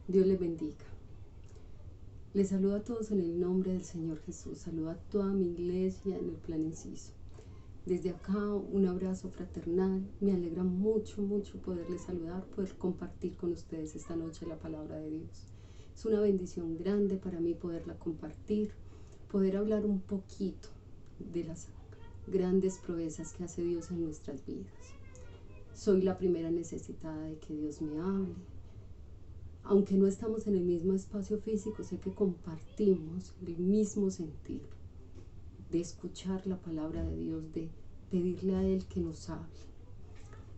Dios les bendiga. Les saludo a todos en el nombre del Señor Jesús. Saludo a toda mi iglesia en el Plan Inciso. Desde acá un abrazo fraternal. Me alegra mucho poderles saludar, poder compartir con ustedes esta noche la palabra de Dios. Es una bendición grande para mí poderla compartir, poder hablar un poquito de las grandes proezas que hace Dios en nuestras vidas. Soy la primera necesitada de que Dios me hable. Aunque no estamos en el mismo espacio físico, sé que compartimos el mismo sentir de escuchar la palabra de Dios, de pedirle a Él que nos hable.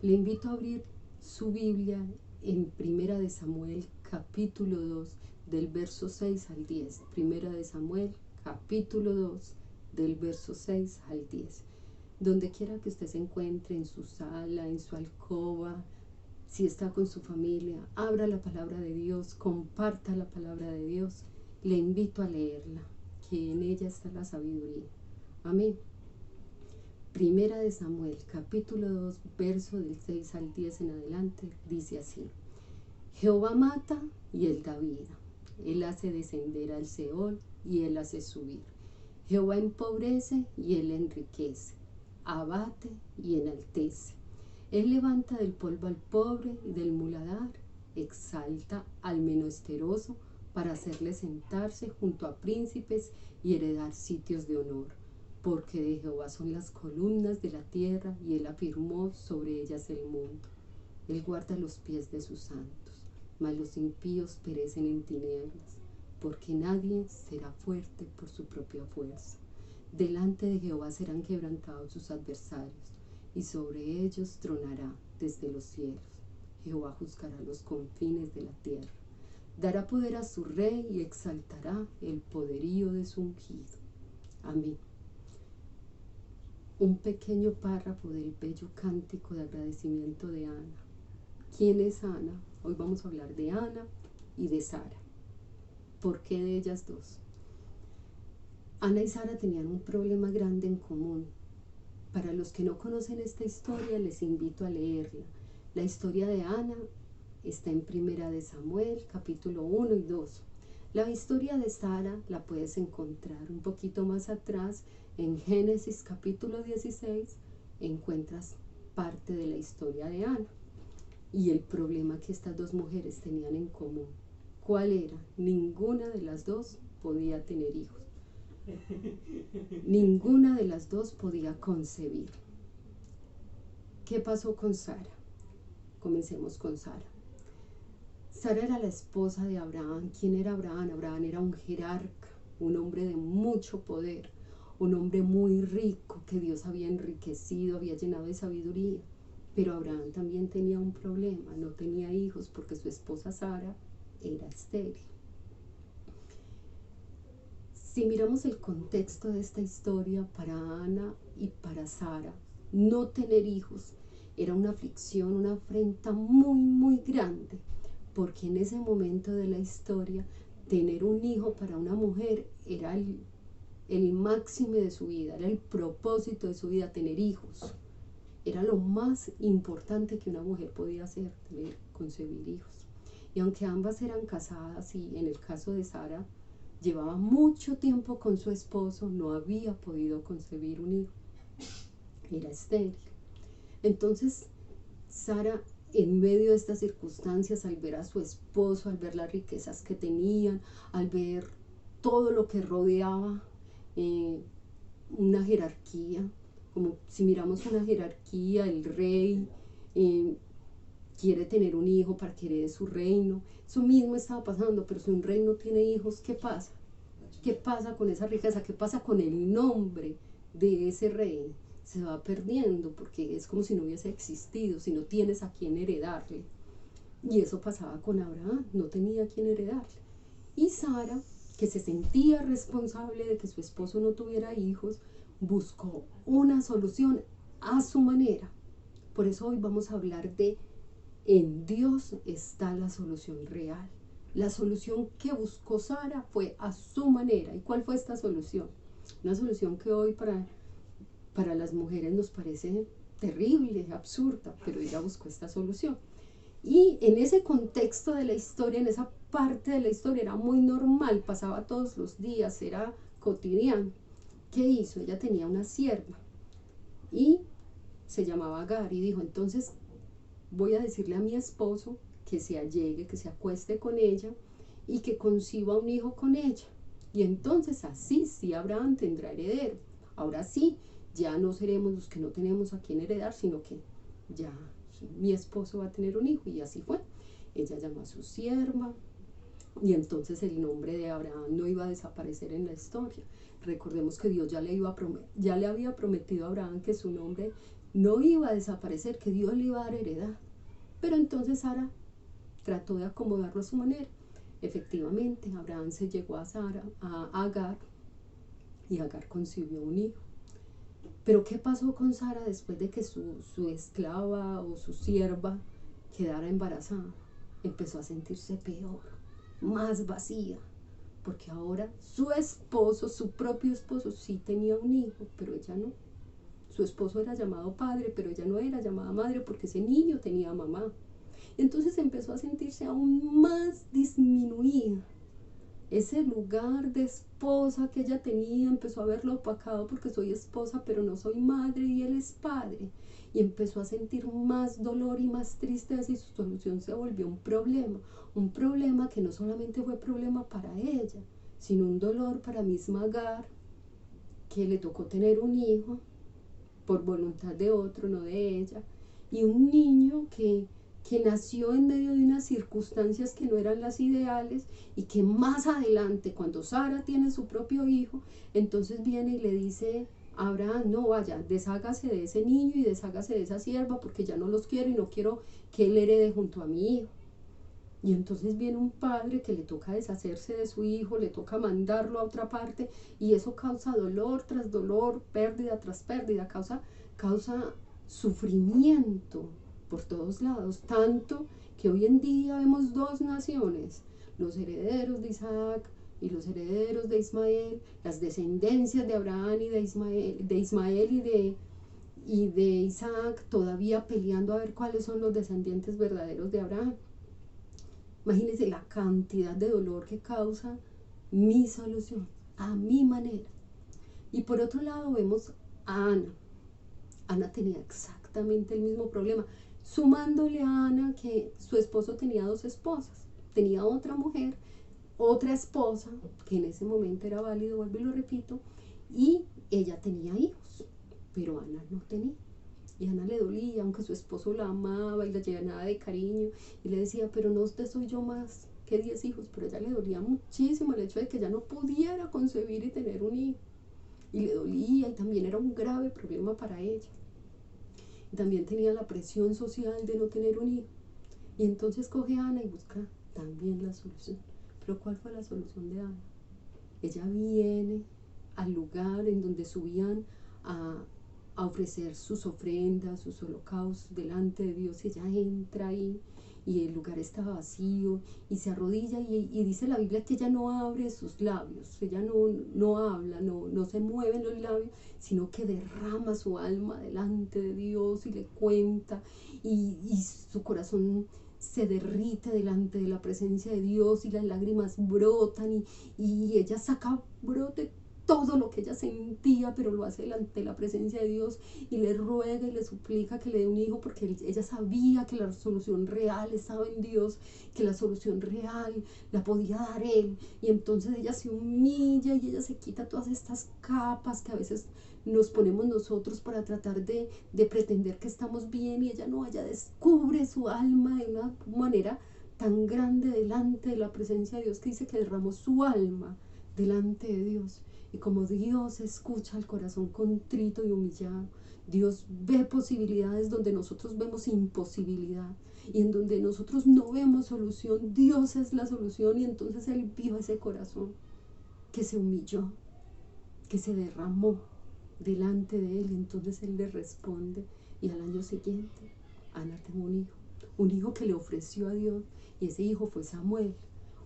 Le invito a abrir su Biblia en Primera de Samuel, capítulo 2, del verso 6 al 10. Primera de Samuel, capítulo 2, del verso 6 al 10. Donde quiera que usted se encuentre, en su sala, en su alcoba, si está con su familia, abra la palabra de Dios, comparta la palabra de Dios. Le invito a leerla, que en ella está la sabiduría. Amén. Primera de Samuel, capítulo 2, verso del 6 al 10 en adelante, dice así: Jehová mata y él da vida. Él hace descender al Seol y él hace subir. Jehová empobrece y él enriquece. Abate y enaltece. Él levanta del polvo al pobre y del muladar, exalta al menesteroso para hacerle sentarse junto a príncipes y heredar sitios de honor. Porque de Jehová son las columnas de la tierra y él afirmó sobre ellas el mundo. Él guarda los pies de sus santos, mas los impíos perecen en tinieblas, porque nadie será fuerte por su propia fuerza. Delante de Jehová serán quebrantados sus adversarios, y sobre ellos tronará desde los cielos. Jehová juzgará los confines de la tierra. Dará poder a su rey y exaltará el poderío de su ungido. Amén. Un pequeño párrafo del bello cántico de agradecimiento de Ana. ¿Quién es Ana? Hoy vamos a hablar de Ana y de Sara. ¿Por qué de ellas dos? Ana y Sara tenían un problema grande en común. Para los que no conocen esta historia, les invito a leerla. La historia de Ana está en Primera de Samuel, capítulo 1 y 2. La historia de Sara la puedes encontrar un poquito más atrás, en Génesis capítulo 16, encuentras parte de la historia de Ana y el problema que estas dos mujeres tenían en común. ¿Cuál era? Ninguna de las dos podía tener hijos. Ninguna de las dos podía concebir. ¿Qué pasó con Sara? Comencemos con Sara. Sara era la esposa de Abraham. ¿Quién era Abraham? Abraham era un jerarca, un hombre de mucho poder, un hombre muy rico que Dios había enriquecido, había llenado de sabiduría. Pero Abraham también tenía un problema, no tenía hijos porque su esposa Sara era estéril. Si miramos el contexto de esta historia, para Ana y para Sara, no tener hijos era una aflicción, una afrenta muy grande, porque en ese momento de la historia, tener un hijo para una mujer era el máximo de su vida, era el propósito de su vida, tener hijos. Era lo más importante que una mujer podía hacer, concebir hijos. Y aunque ambas eran casadas, y en el caso de Sara, llevaba mucho tiempo con su esposo, no había podido concebir un hijo. Era estéril. Entonces, Sara, en medio de estas circunstancias, al ver a su esposo, al ver las riquezas que tenían, al ver todo lo que rodeaba, una jerarquía, como si miramos una jerarquía, el rey quiere tener un hijo para que herede su reino. Eso mismo estaba pasando, pero si un rey no tiene hijos, ¿qué pasa? ¿Qué pasa con esa riqueza? ¿Qué pasa con el nombre de ese rey? Se va perdiendo porque es como si no hubiese existido, si no tienes a quién heredarle. Y eso pasaba con Abraham, no tenía a quién heredarle. Y Sara, que se sentía responsable de que su esposo no tuviera hijos, buscó una solución a su manera. Por eso hoy vamos a hablar de en Dios está la solución real. La solución que buscó Sara fue a su manera. ¿Y cuál fue esta solución? Una solución que hoy para las mujeres nos parece terrible, absurda, pero ella buscó esta solución. Y en ese contexto de la historia, en esa parte de la historia, era muy normal, pasaba todos los días, era cotidiano. ¿Qué hizo? Ella tenía una sierva y se llamaba Agar y dijo, entonces voy a decirle a mi esposo que se allegue, que se acueste con ella y que conciba un hijo con ella. Y entonces así sí Abraham tendrá heredero. Ahora sí, ya no seremos los que no tenemos a quien heredar, sino que ya mi esposo va a tener un hijo. Y así fue. Ella llamó a su sierva y entonces el nombre de Abraham no iba a desaparecer en la historia. Recordemos que Dios ya le había prometido a Abraham que su nombre no iba a desaparecer, que Dios le iba a dar heredad. Pero entonces Sara trató de acomodarlo a su manera. Efectivamente, Abraham se llegó a Agar, y Agar concibió un hijo. Pero ¿qué pasó con Sara después de que su esclava o su sierva quedara embarazada? Empezó a sentirse peor, más vacía, porque ahora su esposo, su propio esposo, sí tenía un hijo, pero ella no. Su esposo era llamado padre, pero ella no era llamada madre porque ese niño tenía mamá. Entonces empezó a sentirse aún más disminuida. Ese lugar de esposa que ella tenía empezó a verlo opacado porque soy esposa pero no soy madre y él es padre. Y empezó a sentir más dolor y más tristeza y su solución se volvió un problema que no solamente fue problema para ella, sino un dolor para misma Agar, que le tocó tener un hijo por voluntad de otro, no de ella, y un niño que nació en medio de unas circunstancias que no eran las ideales y que más adelante, cuando Sara tiene su propio hijo, entonces viene y le dice a Abraham, no vaya, deshágase de ese niño y deshágase de esa sierva porque ya no los quiero y no quiero que él herede junto a mi hijo. Y entonces viene un padre que le toca deshacerse de su hijo, le toca mandarlo a otra parte y eso causa dolor tras dolor, pérdida tras pérdida, causa sufrimiento por todos lados, tanto que hoy en día vemos dos naciones, los herederos de Isaac y los herederos de Ismael, las descendencias de Abraham y de Ismael y de Isaac todavía peleando a ver cuáles son los descendientes verdaderos de Abraham. Imagínense la cantidad de dolor que causa mi solución, a mi manera. Y por otro lado vemos a Ana. Ana tenía exactamente el mismo problema, sumándole a Ana que su esposo tenía dos esposas. Tenía otra mujer, otra esposa, que en ese momento era válido, vuelvo y lo repito, y ella tenía hijos, pero Ana no tenía. Y a Ana le dolía, aunque su esposo la amaba y la llenaba de cariño y le decía, pero no te soy yo más que 10 hijos, pero a ella le dolía muchísimo el hecho de que ella no pudiera concebir y tener un hijo. Y le dolía y también era un grave problema para ella. Y también tenía la presión social de no tener un hijo. Y entonces coge a Ana y busca también la solución. Pero ¿cuál fue la solución de Ana? Ella viene al lugar en donde subían a ofrecer sus ofrendas, sus holocaustos delante de Dios, y ella entra ahí y el lugar está vacío y se arrodilla y dice la Biblia que ella no abre sus labios, ella no habla, no se mueven los labios, sino que derrama su alma delante de Dios y le cuenta y su corazón se derrite delante de la presencia de Dios y las lágrimas brotan y ella saca brote todo lo que ella sentía, pero lo hace delante de la presencia de Dios y le ruega y le suplica que le dé un hijo porque ella sabía que la solución real estaba en Dios, que la solución real la podía dar Él. Y entonces ella se humilla y ella se quita todas estas capas que a veces nos ponemos nosotros para tratar de pretender que estamos bien, y ella no, ella descubre su alma de una manera tan grande delante de la presencia de Dios que dice que derramó su alma delante de Dios. Y como Dios escucha el corazón contrito y humillado, Dios ve posibilidades donde nosotros vemos imposibilidad y en donde nosotros no vemos solución, Dios es la solución. Y entonces Él vio ese corazón que se humilló, que se derramó delante de Él, y entonces Él le responde. Y al año siguiente Ana tuvo un hijo que le ofreció a Dios, y ese hijo fue Samuel,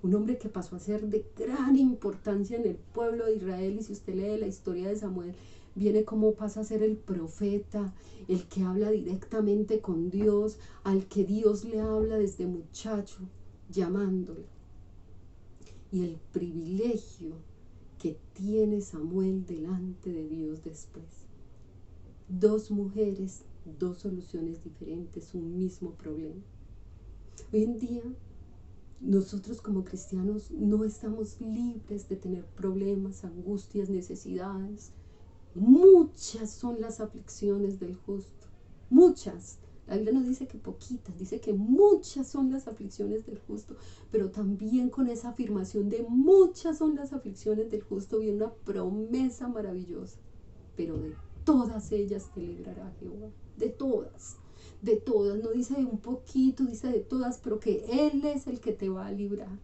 un hombre que pasó a ser de gran importancia en el pueblo de Israel. Y si usted lee la historia de Samuel, viene cómo pasa a ser el profeta, el que habla directamente con Dios, al que Dios le habla desde muchacho, llamándolo. Y el privilegio que tiene Samuel delante de Dios después. 2 mujeres, 2 soluciones diferentes, un mismo problema. Hoy en día, nosotros como cristianos no estamos libres de tener problemas, angustias, necesidades. Muchas son las aflicciones del justo, muchas. La Biblia no dice que poquitas, dice que muchas son las aflicciones del justo, pero también con esa afirmación de muchas son las aflicciones del justo viene una promesa maravillosa, pero de todas ellas te librará Jehová, de todas, no dice de un poquito, dice de todas, pero que Él es el que te va a librar.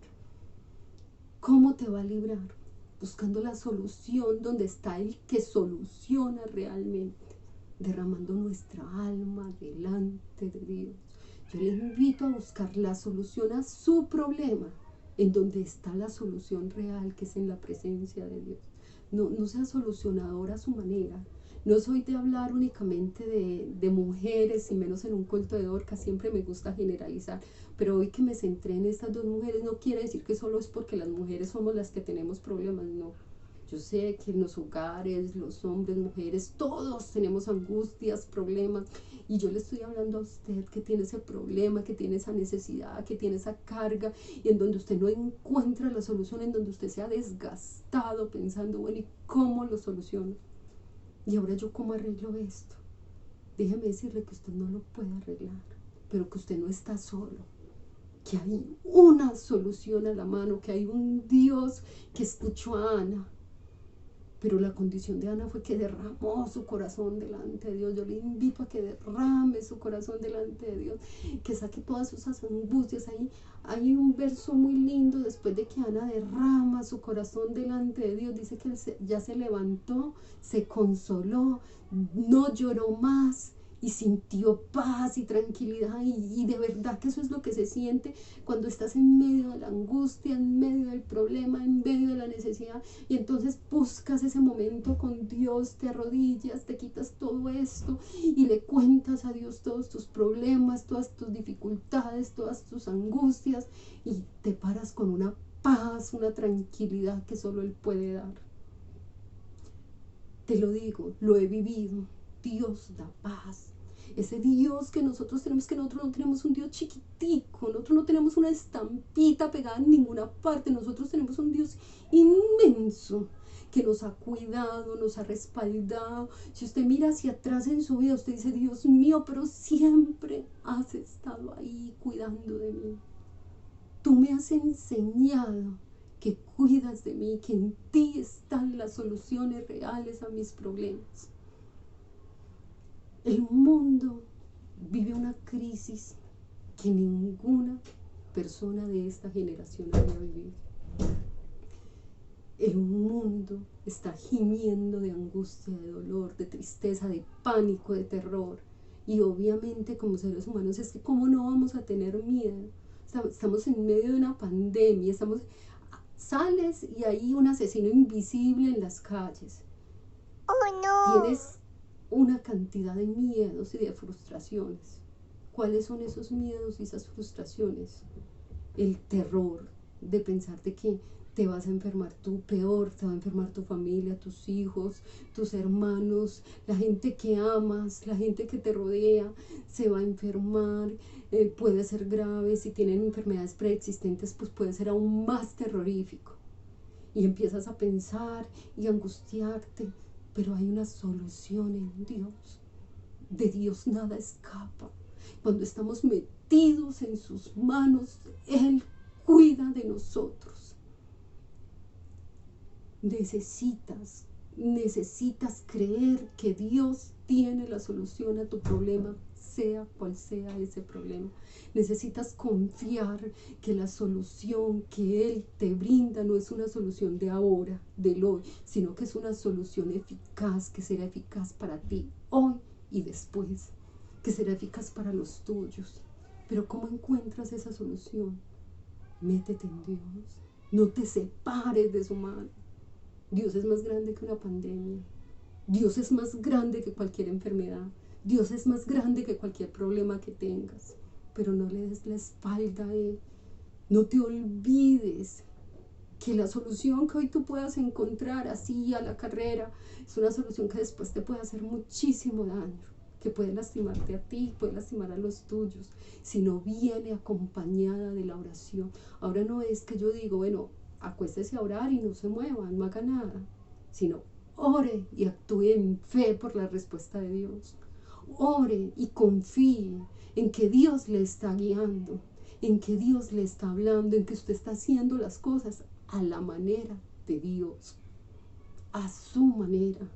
¿Cómo te va a librar? Buscando la solución donde está el que soluciona realmente, derramando nuestra alma delante de Dios. Yo le invito a buscar la solución a su problema, en donde está la solución real, que es en la presencia de Dios. No sea solucionador a su manera. No soy de hablar únicamente de mujeres, y menos en un culto de Dorcas, siempre me gusta generalizar, pero hoy que me centré en estas 2 mujeres no quiere decir que solo es porque las mujeres somos las que tenemos problemas, no. Yo sé que en los hogares, los hombres, mujeres, todos tenemos angustias, problemas, y yo le estoy hablando a usted que tiene ese problema, que tiene esa necesidad, que tiene esa carga, y en donde usted no encuentra la solución, en donde usted se ha desgastado pensando, bueno, ¿y cómo lo soluciono? Y ahora yo cómo arreglo esto. Déjeme decirle que usted no lo puede arreglar, pero que usted no está solo, que hay una solución a la mano, que hay un Dios que escuchó a Ana. Pero la condición de Ana fue que derramó su corazón delante de Dios. Yo le invito a que derrame su corazón delante de Dios, que saque todas esas angustias. Ahí hay un verso muy lindo después de que Ana derrama su corazón delante de Dios. Dice que ya se levantó, se consoló, no lloró más y sintió paz y tranquilidad, y de verdad que eso es lo que se siente cuando estás en medio de la angustia, en medio del problema, en medio de la necesidad, y entonces buscas ese momento con Dios, te arrodillas, te quitas todo esto y le cuentas a Dios todos tus problemas, todas tus dificultades, todas tus angustias, y te paras con una paz, una tranquilidad que solo Él puede dar. Te lo digo, lo he vivido. Dios da paz. Ese Dios que nosotros no tenemos un Dios chiquitico, nosotros no tenemos una estampita pegada en ninguna parte, nosotros tenemos un Dios inmenso que nos ha cuidado, nos ha respaldado. Si usted mira hacia atrás en su vida, usted dice, Dios mío, pero siempre has estado ahí cuidando de mí. Tú me has enseñado que cuidas de mí, que en ti están las soluciones reales a mis problemas. El mundo vive una crisis que ninguna persona de esta generación había vivido. El mundo está gimiendo de angustia, de dolor, de tristeza, de pánico, de terror. Y obviamente como seres humanos es que ¿cómo no vamos a tener miedo? Estamos en medio de una pandemia, sales y hay un asesino invisible en las calles. ¡Oh, no! Tienes una cantidad de miedos y de frustraciones. ¿Cuáles son esos miedos y esas frustraciones? El terror de pensarte que te vas a enfermar tú, peor, te va a enfermar tu familia, tus hijos, tus hermanos, la gente que amas, la gente que te rodea, se va a enfermar, puede ser grave, si tienen enfermedades preexistentes, pues puede ser aún más terrorífico. Y empiezas a pensar y angustiarte, pero hay una solución en Dios. De Dios nada escapa. Cuando estamos metidos en sus manos, Él cuida de nosotros. Necesitas creer que Dios tiene la solución a tu problema, sea cual sea ese problema. Necesitas confiar que la solución que Él te brinda no es una solución de ahora, del hoy, sino que es una solución eficaz, que será eficaz para ti hoy y después, que será eficaz para los tuyos. Pero ¿cómo encuentras esa solución? Métete en Dios, no te separes de su mano. Dios es más grande que una pandemia. Dios es más grande que cualquier enfermedad. Dios es más grande que cualquier problema que tengas. Pero no le des la espalda a Él. No te olvides que la solución que hoy tú puedas encontrar así a la carrera es una solución que después te puede hacer muchísimo daño, que puede lastimarte a ti, puede lastimar a los tuyos, si no viene acompañada de la oración. Ahora no es que yo digo, bueno, acuéstese a orar y no se mueva, no haga nada, sino ore y actúe en fe por la respuesta de Dios. Ore y confíe en que Dios le está guiando, en que Dios le está hablando, en que usted está haciendo las cosas a la manera de Dios, a su manera.